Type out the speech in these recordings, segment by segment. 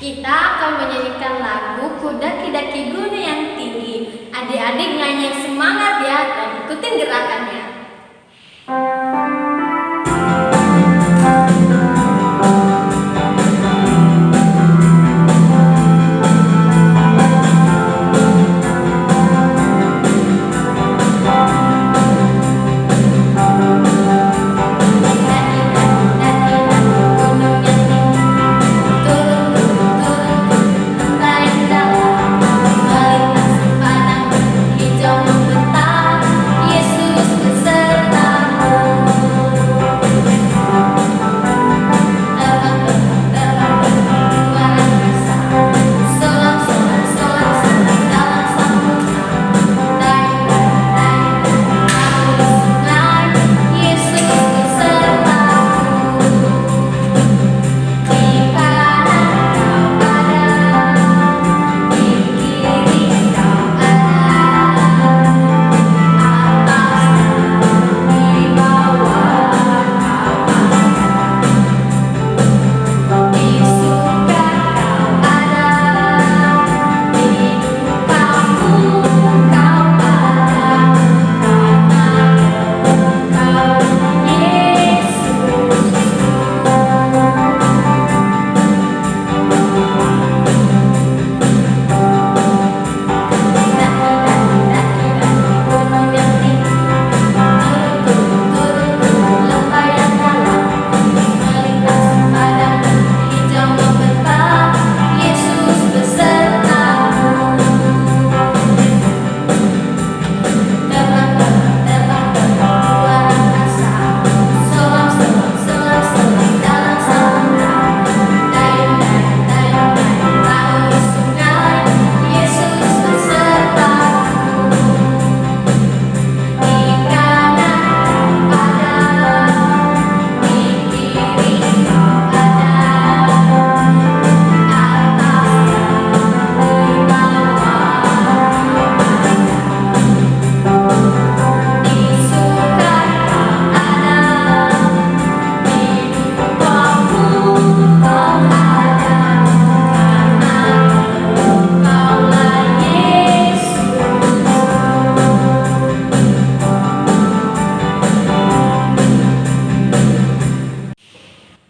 Kita akan menyanyikan lagu Ku Daki-daki Gunung yang Tinggi. Adik-adik nyanyi yang semangat ya, dan ikutin gerakannya.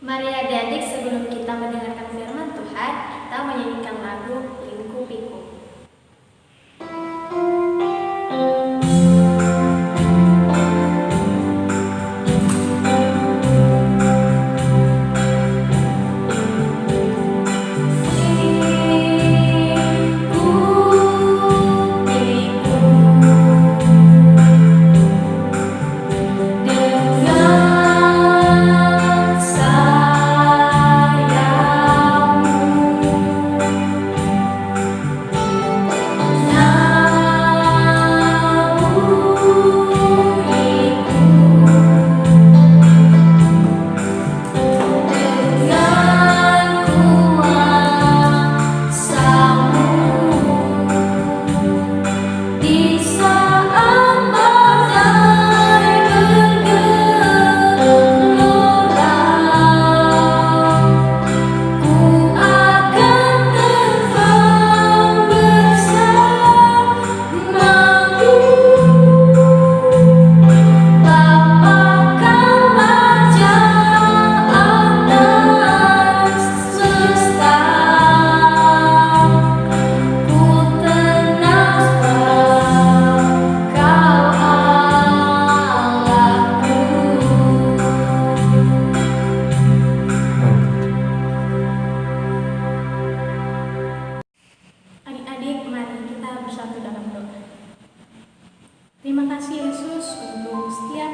Mari adik-adik, sebelum kita mendengarkan firman Tuhan, kita menyanyikan lagu Liku Piku. Terima kasih Yesus untuk setiap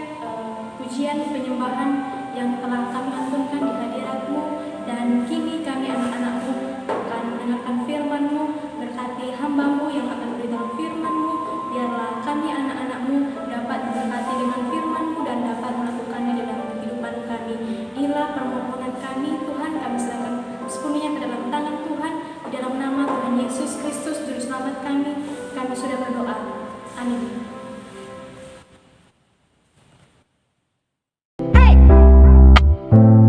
pujian penyembahan yang telah kami aturkan di hadirat-Mu, dan kini kami anak-anak-Mu akan mendengarkan firman-Mu. Berkati hamba-Mu yang akan memberitakan firman-Mu, biarlah kami anak-anak-Mu dapat diberkati dengan firman-Mu dan dapat melakukannya dalam kehidupan kami. Inilah permohonan kami Tuhan, kami serahkan sepenuhnya ke dalam tangan Tuhan, di dalam nama Tuhan Yesus Kristus Juru Selamat kami sudah berdoa. Amin. Hey!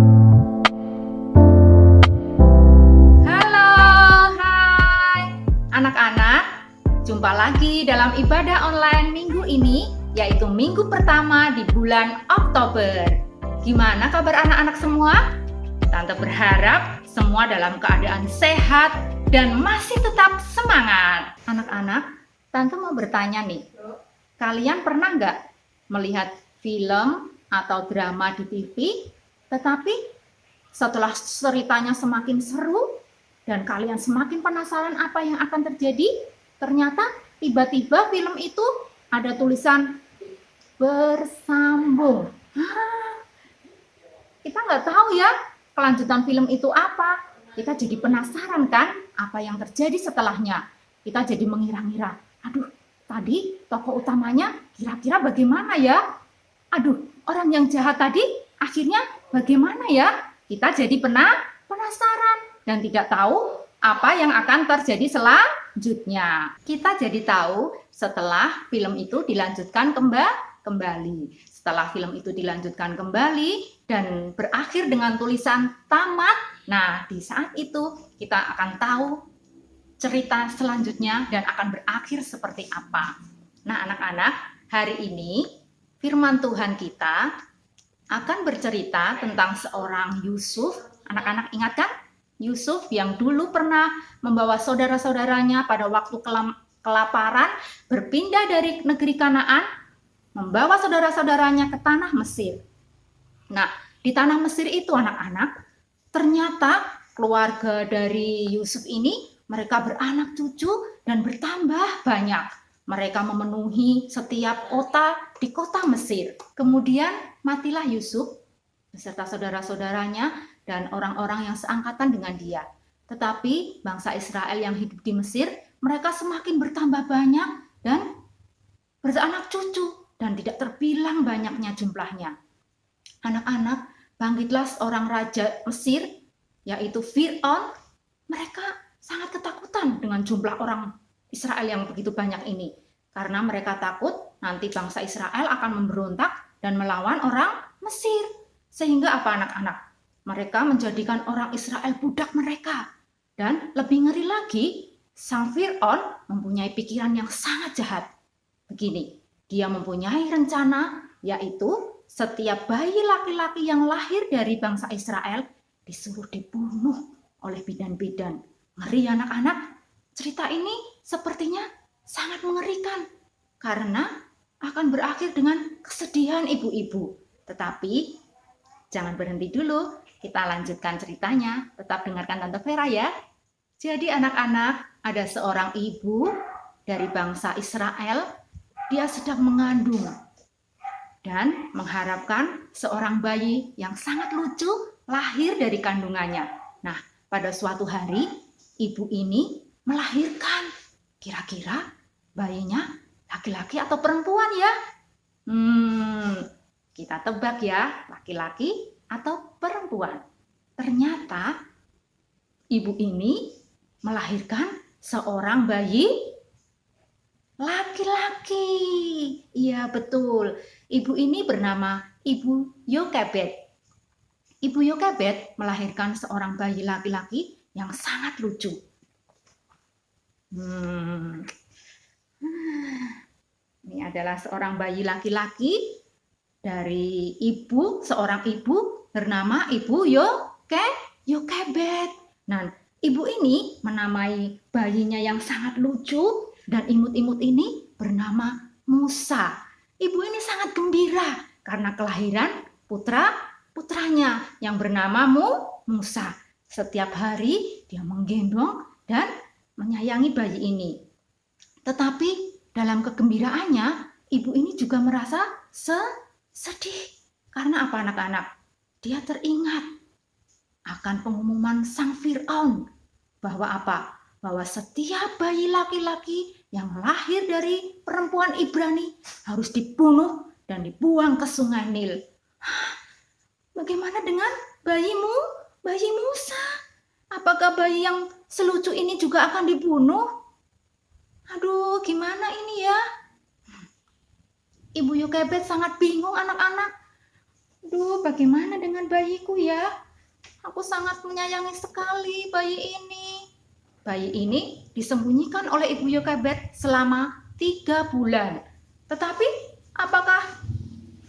lagi dalam ibadah online minggu ini, yaitu minggu pertama di bulan Oktober. Gimana kabar anak-anak semua? Tante berharap semua dalam keadaan sehat dan masih tetap semangat. Anak-anak, Tante mau bertanya nih, kalian pernah nggak melihat film atau drama di TV, tetapi setelah ceritanya semakin seru dan kalian semakin penasaran apa yang akan terjadi, ternyata tiba-tiba film itu ada tulisan bersambung. Kita nggak tahu ya kelanjutan film itu apa. Kita jadi penasaran kan apa yang terjadi setelahnya. Kita jadi mengira-ngira, aduh tadi tokoh utamanya kira-kira bagaimana ya? Aduh, orang yang jahat tadi akhirnya bagaimana ya? Kita jadi penasaran dan tidak tahu apa yang akan terjadi selanjutnya. Kita jadi tahu setelah film itu dilanjutkan kembali. Setelah film itu dilanjutkan kembali dan berakhir dengan tulisan tamat, nah di saat itu kita akan tahu cerita selanjutnya dan akan berakhir seperti apa. Nah anak-anak, hari ini firman Tuhan kita akan bercerita tentang seorang Yusuf. Anak-anak ingat kan? Yusuf yang dulu pernah membawa saudara-saudaranya pada waktu kelaparan berpindah dari negeri Kanaan, membawa saudara-saudaranya ke tanah Mesir. Nah, di tanah Mesir itu anak-anak, ternyata keluarga dari Yusuf ini mereka beranak cucu dan bertambah banyak. Mereka memenuhi setiap kota di kota Mesir. Kemudian matilah Yusuf beserta saudara-saudaranya dan orang-orang yang seangkatan dengan dia. Tetapi bangsa Israel yang hidup di Mesir, mereka semakin bertambah banyak dan beranak cucu dan tidak terbilang banyaknya jumlahnya. Anak-anak, bangkitlah seorang raja Mesir, yaitu Fir'aun. Mereka sangat ketakutan dengan jumlah orang Israel yang begitu banyak ini. Karena mereka takut nanti bangsa Israel akan memberontak dan melawan orang Mesir. Sehingga apa anak-anak? Mereka menjadikan orang Israel budak mereka. Dan lebih ngeri lagi, sang Fir'aun mempunyai pikiran yang sangat jahat. Begini, dia mempunyai rencana, yaitu setiap bayi laki-laki yang lahir dari bangsa Israel disuruh dibunuh oleh bidan-bidan. Ngeri anak-anak, cerita ini sepertinya sangat mengerikan karena akan berakhir dengan kesedihan ibu-ibu. Tetapi jangan berhenti dulu, kita lanjutkan ceritanya. Tetap dengarkan Tante Vera ya. Jadi anak-anak, ada seorang ibu dari bangsa Israel, dia sedang mengandung dan mengharapkan seorang bayi yang sangat lucu lahir dari kandungannya. Nah, pada suatu hari, ibu ini melahirkan. Kira-kira bayinya laki-laki atau perempuan ya? Kita tebak ya, laki-laki atau perempuan. Ternyata ibu ini melahirkan seorang bayi laki-laki. Iya betul, ibu ini bernama Ibu Yokebed. Ibu Yokebed melahirkan seorang bayi laki-laki yang sangat lucu. Ini adalah seorang bayi laki-laki dari seorang ibu bernama Ibu Yokebed. Nah, ibu ini menamai bayinya yang sangat lucu dan imut-imut ini bernama Musa. Ibu ini sangat gembira karena kelahiran putranya yang bernama Musa. Setiap hari dia menggendong dan menyayangi bayi ini. Tetapi dalam kegembiraannya, ibu ini juga merasa sedih. Karena apa anak-anak? Dia teringat akan pengumuman sang Fir'aun bahwa apa? Bahwa setiap bayi laki-laki yang lahir dari perempuan Ibrani harus dibunuh dan dibuang ke sungai Nil. Bagaimana dengan bayimu? Bayi Musa? Apakah bayi yang selucu ini juga akan dibunuh? Aduh, gimana ini ya? Ibu Yokebed sangat bingung anak-anak. Aduh, bagaimana dengan bayiku ya? Aku sangat menyayangi sekali bayi ini. Bayi ini disembunyikan oleh Ibu Yokebed selama 3 bulan. Tetapi apakah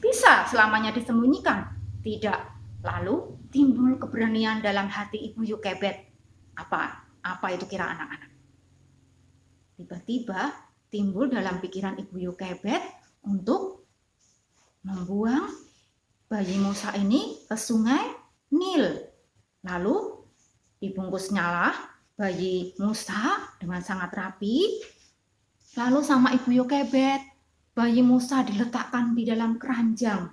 bisa selamanya disembunyikan? Tidak. Lalu timbul keberanian dalam hati Ibu Yokebed. Apa itu kira anak-anak? Tiba-tiba timbul dalam pikiran Ibu Yokebed untuk membuang bayi Musa ini ke sungai Nil. Lalu dibungkusnyalah bayi Musa dengan sangat rapi. Lalu sama Ibu Yokebed, bayi Musa diletakkan di dalam keranjang.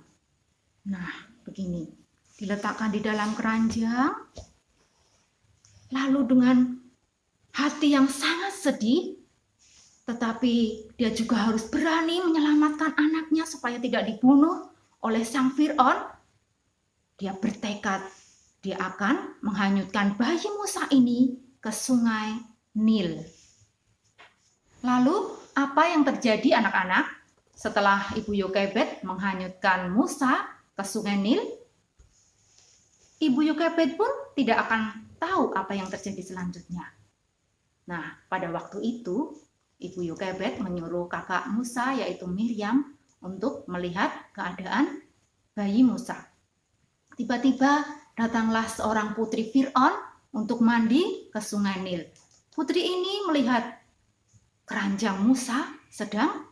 Nah, begini. Diletakkan di dalam keranjang. Lalu dengan hati yang sangat sedih, tetapi dia juga harus berani menyelamatkan anaknya supaya tidak dibunuh oleh sang Fir'aun. Dia bertekad, dia akan menghanyutkan bayi Musa ini ke sungai Nil. Lalu apa yang terjadi anak-anak setelah Ibu Yokebed menghanyutkan Musa ke sungai Nil? Ibu Yokebed pun tidak akan tahu apa yang terjadi selanjutnya. Nah, pada waktu itu Ibu Yokebed menyuruh kakak Musa yaitu Miriam untuk melihat keadaan bayi Musa. Tiba-tiba datanglah seorang putri Fir'aun untuk mandi ke sungai Nil. Putri ini melihat keranjang Musa sedang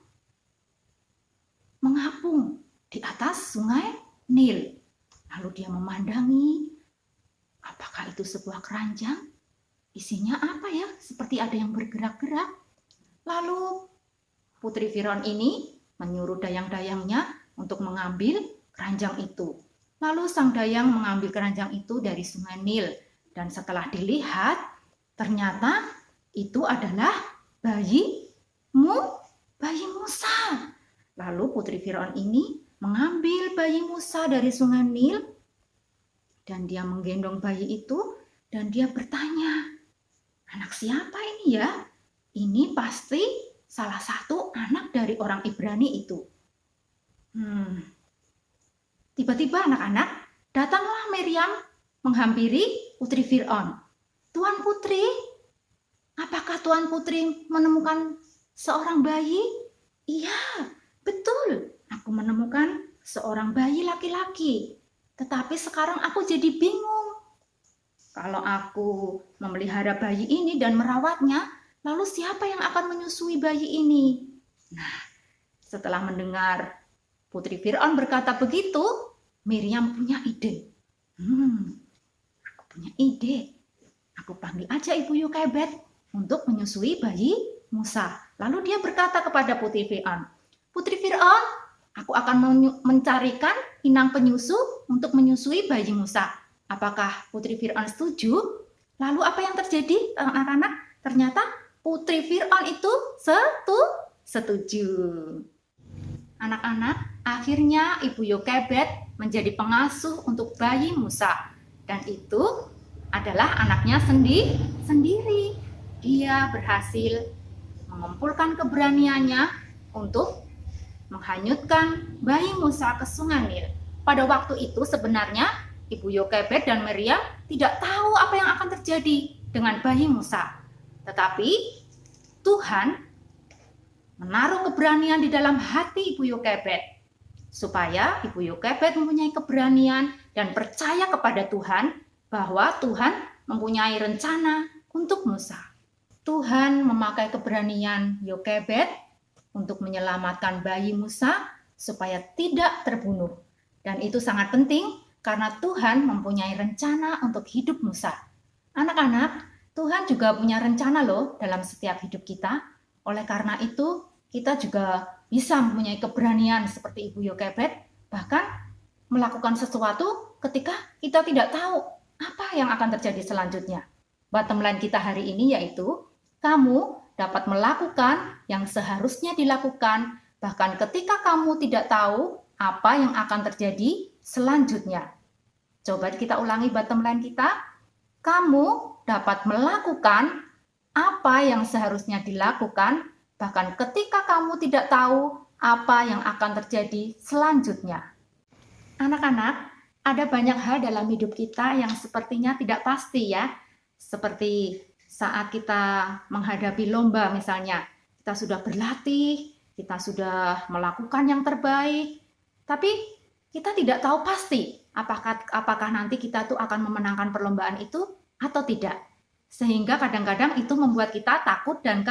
mengapung di atas sungai Nil. Lalu dia memandangi, apakah itu sebuah keranjang? Isinya apa ya? Seperti ada yang bergerak-gerak. Lalu putri Firaun ini menyuruh dayang-dayangnya untuk mengambil keranjang itu. Lalu sang dayang mengambil keranjang itu dari sungai Nil. Dan setelah dilihat, ternyata itu adalah bayi Musa. Lalu putri Firaun ini mengambil bayi Musa dari sungai Nil. Dan dia menggendong bayi itu dan dia bertanya, anak siapa ini ya? Ini pasti salah satu anak dari orang Ibrani itu. Tiba-tiba anak-anak, datanglah Miriam menghampiri putri Fir'aun. Tuan putri, apakah Tuan putri menemukan seorang bayi? Iya, betul. Aku menemukan seorang bayi laki-laki. Tetapi sekarang aku jadi bingung. Kalau aku memelihara bayi ini dan merawatnya, lalu siapa yang akan menyusui bayi ini? Nah, setelah mendengar putri Fir'aun berkata begitu, Miriam punya ide. Aku punya ide. Aku panggil aja Ibu Yokebed untuk menyusui bayi Musa. Lalu dia berkata kepada putri Fir'aun, Putri Fir'aun, aku akan mencarikan inang penyusu untuk menyusui bayi Musa. Apakah putri Fir'aun setuju? Lalu apa yang terjadi anak-anak? Ternyata putri Fir'aun itu setuju. Anak-anak, akhirnya Ibu Yokebed menjadi pengasuh untuk bayi Musa. Dan itu adalah anaknya sendiri. Dia berhasil mengumpulkan keberaniannya untuk menghanyutkan bayi Musa ke sungai Nil. Pada waktu itu sebenarnya Ibu Yokebed dan Miriam tidak tahu apa yang akan terjadi dengan bayi Musa. Tetapi Tuhan menaruh keberanian di dalam hati Ibu Yokebed, supaya Ibu Yokebed mempunyai keberanian dan percaya kepada Tuhan bahwa Tuhan mempunyai rencana untuk Musa. Tuhan memakai keberanian Yokebed untuk menyelamatkan bayi Musa supaya tidak terbunuh. Dan itu sangat penting karena Tuhan mempunyai rencana untuk hidup Musa. Anak-anak, Tuhan juga punya rencana loh dalam setiap hidup kita. Oleh karena itu, kita juga bisa mempunyai keberanian seperti Ibu Yokebed, bahkan melakukan sesuatu ketika kita tidak tahu apa yang akan terjadi selanjutnya. Bottom line kita hari ini yaitu, kamu dapat melakukan yang seharusnya dilakukan, bahkan ketika kamu tidak tahu apa yang akan terjadi selanjutnya. Coba kita ulangi bottom line kita. Kamu dapat melakukan apa yang seharusnya dilakukan, bahkan ketika kamu tidak tahu apa yang akan terjadi selanjutnya. Anak-anak, ada banyak hal dalam hidup kita yang sepertinya tidak pasti ya. Seperti saat kita menghadapi lomba misalnya, kita sudah berlatih, kita sudah melakukan yang terbaik, tapi kita tidak tahu pasti apakah nanti kita tuh akan memenangkan perlombaan itu atau tidak. Sehingga kadang-kadang itu membuat kita takut dan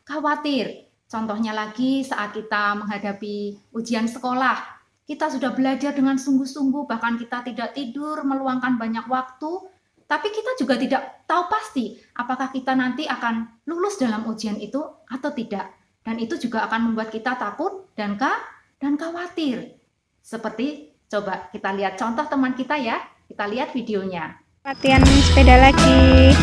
khawatir. Contohnya lagi saat kita menghadapi ujian sekolah, kita sudah belajar dengan sungguh-sungguh, bahkan kita tidak tidur, meluangkan banyak waktu, tapi kita juga tidak tahu pasti apakah kita nanti akan lulus dalam ujian itu atau tidak. Dan itu juga akan membuat kita takut dan khawatir. Seperti, coba kita lihat contoh teman kita ya, kita lihat videonya. Latihan sepeda lagi.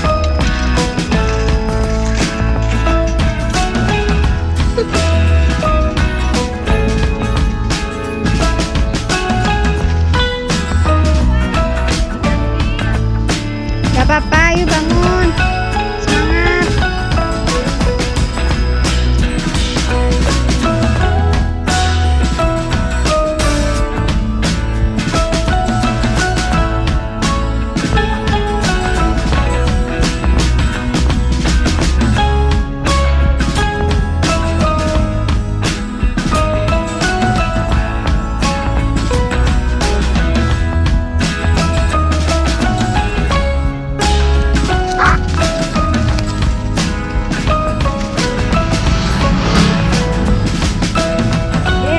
Gak apa-apa, yuk bangun. Semangat.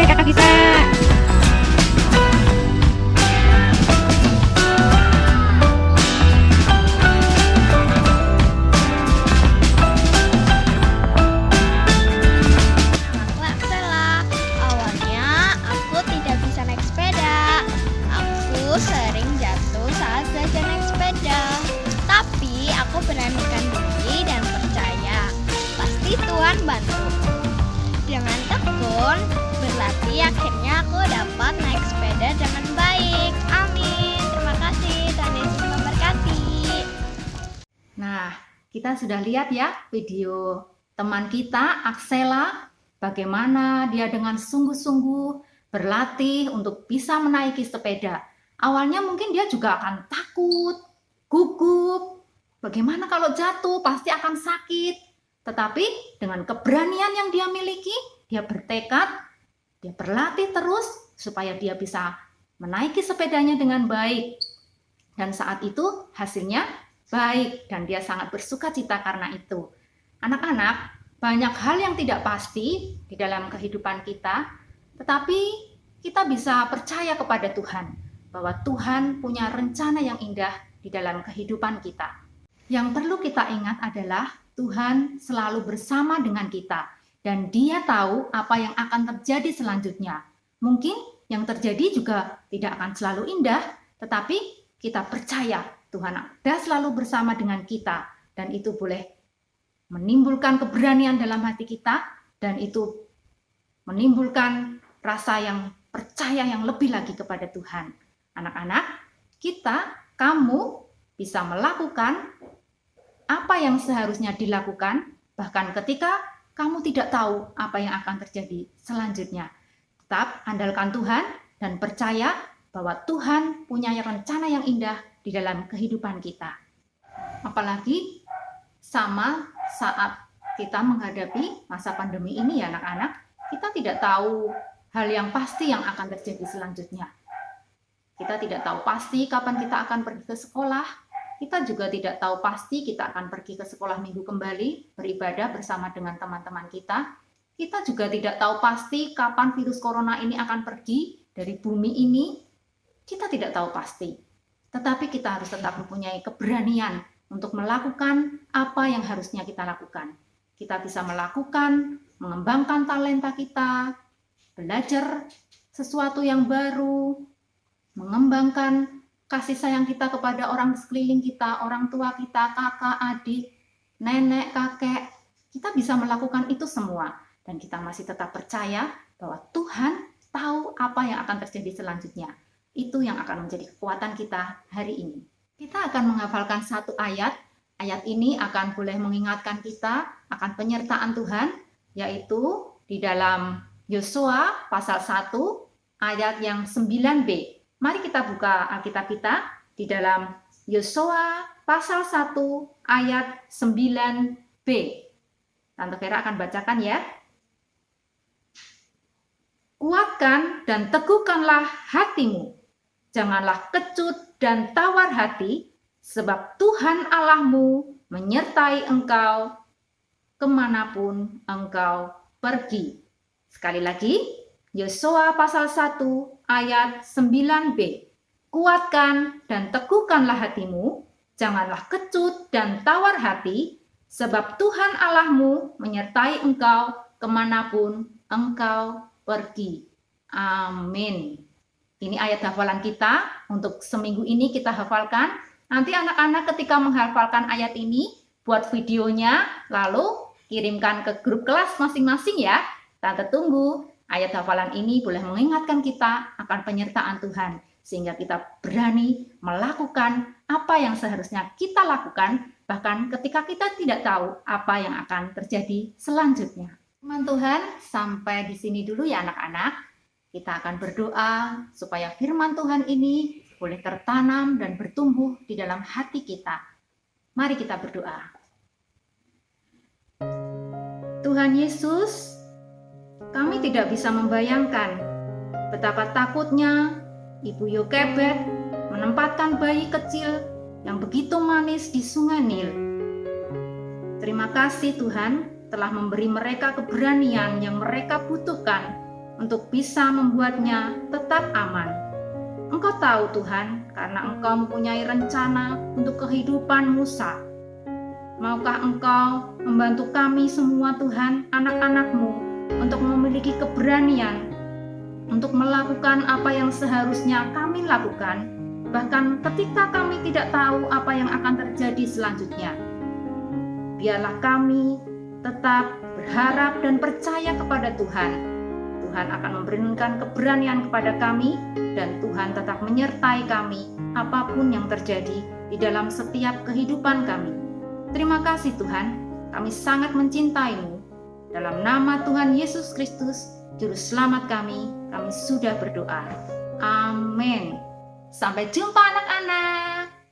Kakak bisa. Aku Aksela. Awalnya aku tidak bisa naik sepeda. Aku sering jatuh saat belajar naik sepeda. Tapi aku beranikan diri dan percaya pasti Tuhan bantu. Dengan tekun berlatih akhirnya aku dapat naik sepeda dengan baik. Amin. Terima kasih. Tuhan Yesus memberkati. Nah, kita sudah lihat ya video teman kita, Aksela, bagaimana dia dengan sungguh-sungguh berlatih untuk bisa menaiki sepeda. Awalnya mungkin dia juga akan takut, gugup, bagaimana kalau jatuh, pasti akan sakit. Tetapi dengan keberanian yang dia miliki, dia bertekad, dia berlatih terus supaya dia bisa menaiki sepedanya dengan baik. Dan saat itu hasilnya baik dan dia sangat bersukacita karena itu. Anak-anak, banyak hal yang tidak pasti di dalam kehidupan kita, tetapi kita bisa percaya kepada Tuhan bahwa Tuhan punya rencana yang indah di dalam kehidupan kita. Yang perlu kita ingat adalah Tuhan selalu bersama dengan kita dan Dia tahu apa yang akan terjadi selanjutnya. Mungkin yang terjadi juga tidak akan selalu indah, tetapi kita percaya Tuhan ada selalu bersama dengan kita dan itu boleh menimbulkan keberanian dalam hati kita dan itu menimbulkan rasa yang percaya yang lebih lagi kepada Tuhan. Anak-anak, kamu bisa melakukan apa yang seharusnya dilakukan bahkan ketika kamu tidak tahu apa yang akan terjadi selanjutnya. Tetap andalkan Tuhan dan percaya bahwa Tuhan punya rencana yang indah di dalam kehidupan kita. Apalagi sama saat kita menghadapi masa pandemi ini ya anak-anak, kita tidak tahu hal yang pasti yang akan terjadi selanjutnya. Kita tidak tahu pasti kapan kita akan pergi ke sekolah, kita juga tidak tahu pasti kita akan pergi ke sekolah minggu kembali, beribadah bersama dengan teman-teman kita. Kita juga tidak tahu pasti kapan virus corona ini akan pergi dari bumi ini. Kita tidak tahu pasti. Tetapi kita harus tetap mempunyai keberanian untuk melakukan apa yang harusnya kita lakukan. Kita bisa melakukan, mengembangkan talenta kita, belajar sesuatu yang baru, mengembangkan kasih sayang kita kepada orang sekeliling kita, orang tua kita, kakak, adik, nenek, kakek. Kita bisa melakukan itu semua. Dan kita masih tetap percaya bahwa Tuhan tahu apa yang akan terjadi selanjutnya. Itu yang akan menjadi kekuatan kita hari ini. Kita akan menghafalkan satu ayat. Ayat ini akan boleh mengingatkan kita akan penyertaan Tuhan, yaitu di dalam Yosua pasal 1 ayat yang 9b. Mari kita buka Alkitab kita di dalam Yosua pasal 1 ayat 9b. Tante Vera akan bacakan ya. Kuatkan dan teguhkanlah hatimu. Janganlah kecut dan tawar hati, sebab Tuhan Allahmu menyertai engkau kemanapun engkau pergi. Sekali lagi, Yosua pasal 1 ayat 9b. Kuatkan dan teguhkanlah hatimu, janganlah kecut dan tawar hati, sebab Tuhan Allahmu menyertai engkau kemanapun engkau pergi. Amin. Ini ayat hafalan kita untuk seminggu ini kita hafalkan. Nanti anak-anak ketika menghafalkan ayat ini, buat videonya, lalu kirimkan ke grup kelas masing-masing ya. Tante tunggu. Ayat hafalan ini boleh mengingatkan kita akan penyertaan Tuhan, sehingga kita berani melakukan apa yang seharusnya kita lakukan, bahkan ketika kita tidak tahu apa yang akan terjadi selanjutnya. Firman Tuhan, sampai di sini dulu ya anak-anak. Kita akan berdoa supaya firman Tuhan ini boleh tertanam dan bertumbuh di dalam hati kita. Mari kita berdoa. Tuhan Yesus, kami tidak bisa membayangkan betapa takutnya Ibu Yokebed menempatkan bayi kecil yang begitu manis di Sungai Nil. Terima kasih Tuhan telah memberi mereka keberanian yang mereka butuhkan untuk bisa membuatnya tetap aman. Engkau tahu Tuhan, karena Engkau mempunyai rencana untuk kehidupan Musa. Maukah Engkau membantu kami semua Tuhan, anak-anak-Mu, untuk memiliki keberanian, untuk melakukan apa yang seharusnya kami lakukan, bahkan ketika kami tidak tahu apa yang akan terjadi selanjutnya. Biarlah kami tetap berharap dan percaya kepada Tuhan. Tuhan akan memberikan keberanian kepada kami dan Tuhan tetap menyertai kami apapun yang terjadi di dalam setiap kehidupan kami. Terima kasih Tuhan, kami sangat mencintai-Mu. Dalam nama Tuhan Yesus Kristus, Juru Selamat kami sudah berdoa. Amin. Sampai jumpa anak-anak.